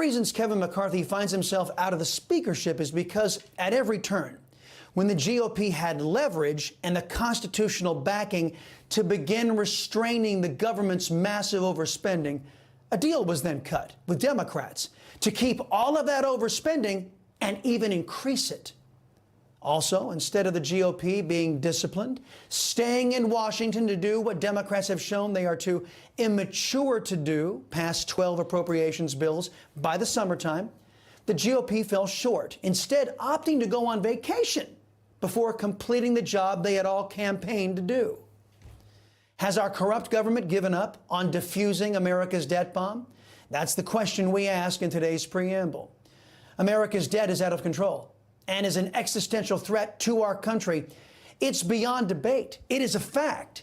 reasons Kevin McCarthy finds himself out of the speakership is because at every turn, when the GOP had leverage and the constitutional backing to begin restraining the government's massive overspending, a deal was then cut with Democrats to keep all of that overspending and even increase it. Also, instead of the GOP being disciplined, staying in Washington to do what Democrats have shown they are too immature to do, pass 12 appropriations bills by the summertime, the GOP fell short, instead opting to go on vacation before completing the job they had all campaigned to do. Has our corrupt government given up on defusing America's debt bomb? That's the question we ask in today's preamble. America's debt is out of control and is an existential threat to our country. It's beyond debate. It is a fact.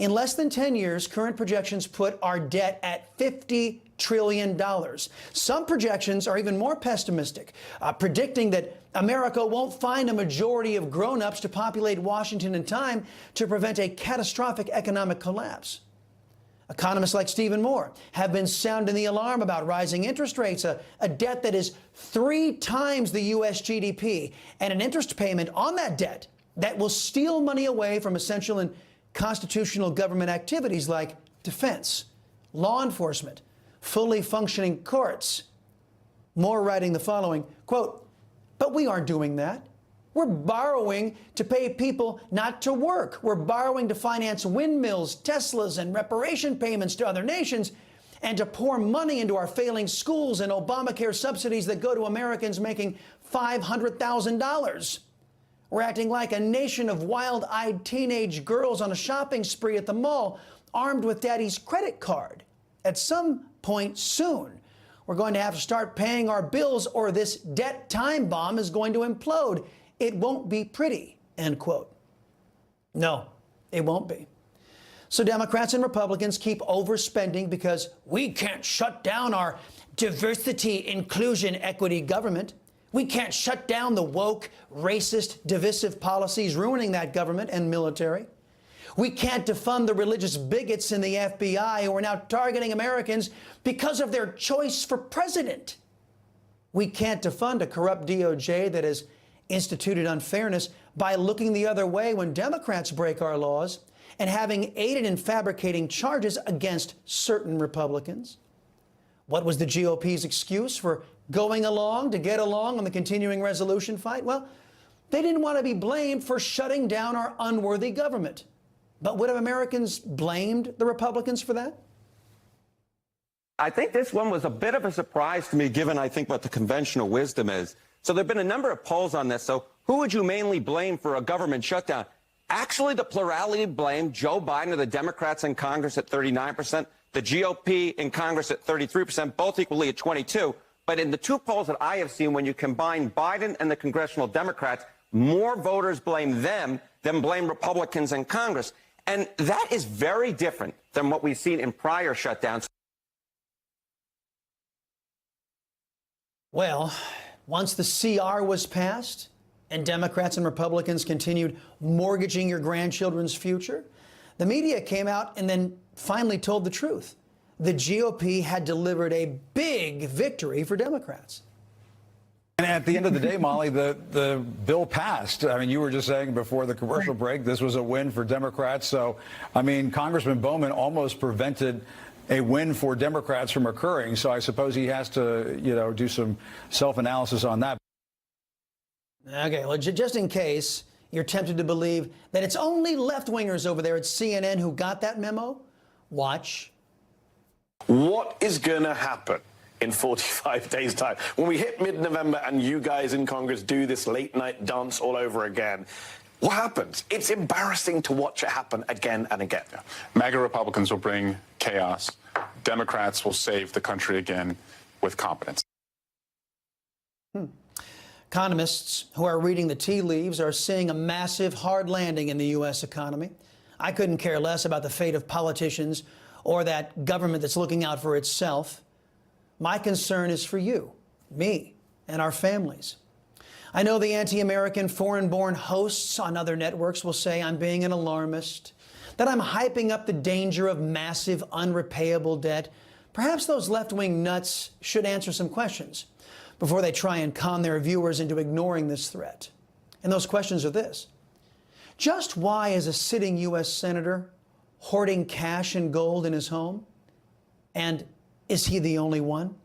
In less than 10 years, current projections put our debt at $50 trillion. Some projections are even more pessimistic, predicting that America won't find a majority of grown-ups to populate Washington in time to prevent a catastrophic economic collapse. Economists like Stephen Moore have been sounding the alarm about rising interest rates, a debt that is 3 times the U.S. GDP, and an interest payment on that debt that will steal money away from essential and constitutional government activities like defense, law enforcement, fully functioning courts. Moore writing the following, quote, "But we aren't doing that. We're borrowing to pay people not to work. We're borrowing to finance windmills, Teslas, and reparation payments to other nations, and to pour money into our failing schools and Obamacare subsidies that go to Americans making $500,000. We're acting like a nation of wild-eyed teenage girls on a shopping spree at the mall, armed with daddy's credit card. At some point soon, we're going to have to start paying our bills, or this debt time bomb is going to implode. It won't be pretty," end quote. No, it won't be. So Democrats and Republicans keep overspending because we can't shut down our diversity, inclusion, equity government. We can't shut down the woke, racist, divisive policies ruining that government and military. We can't defund the religious bigots in the FBI who are now targeting Americans because of their choice for president. We can't defund a corrupt DOJ that has instituted unfairness by looking the other way when Democrats break our laws and having aided in fabricating charges against certain Republicans. What was the GOP's excuse for going along to get along on the continuing resolution fight? Well, they didn't want to be blamed for shutting down our unworthy government. But would have Americans blamed the Republicans for that? I think this one was a bit of a surprise to me, given, I think, what the conventional wisdom is. So there have been a number of polls on this. So who would you mainly blame for a government shutdown? Actually, the plurality blamed Joe Biden or the Democrats in Congress at 39%, the GOP in Congress at 33%, both equally at 22%. But in the 2 polls that I have seen, when you combine Biden and the congressional Democrats, more voters blame them than blame Republicans in Congress. And that is very different than what we've seen in prior shutdowns. Well, once the CR was passed and Democrats and Republicans continued mortgaging your grandchildren's future, the media came out and then finally told the truth. The GOP had delivered a big victory for Democrats. And at the end of the day, Molly, the bill passed. I mean, you were just saying before the commercial break, this was a win for Democrats. So, I mean, Congressman Bowman almost prevented a win for Democrats from occurring. So I suppose he has to, do some self-analysis on that. Okay, well, just in case you're tempted to believe that it's only left-wingers over there at CNN who got that memo, watch. What is going to happen in 45 days' time when we hit mid-November and you guys in Congress do this late-night dance all over again? What happens? It's embarrassing to watch it happen again and again. Yeah. MAGA Republicans will bring chaos. Democrats will save the country again with competence. Economists who are reading the tea leaves are seeing a massive hard landing in the U.S. economy. I couldn't care less about the fate of politicians or that government that's looking out for itself. My concern is for you, me, and our families. I know the anti-American foreign-born hosts on other networks will say I'm being an alarmist, that I'm hyping up the danger of massive unrepayable debt. Perhaps those left-wing nuts should answer some questions before they try and con their viewers into ignoring this threat. And those questions are this: just why is a sitting U.S. senator hoarding cash and gold in his home? And is he the only one?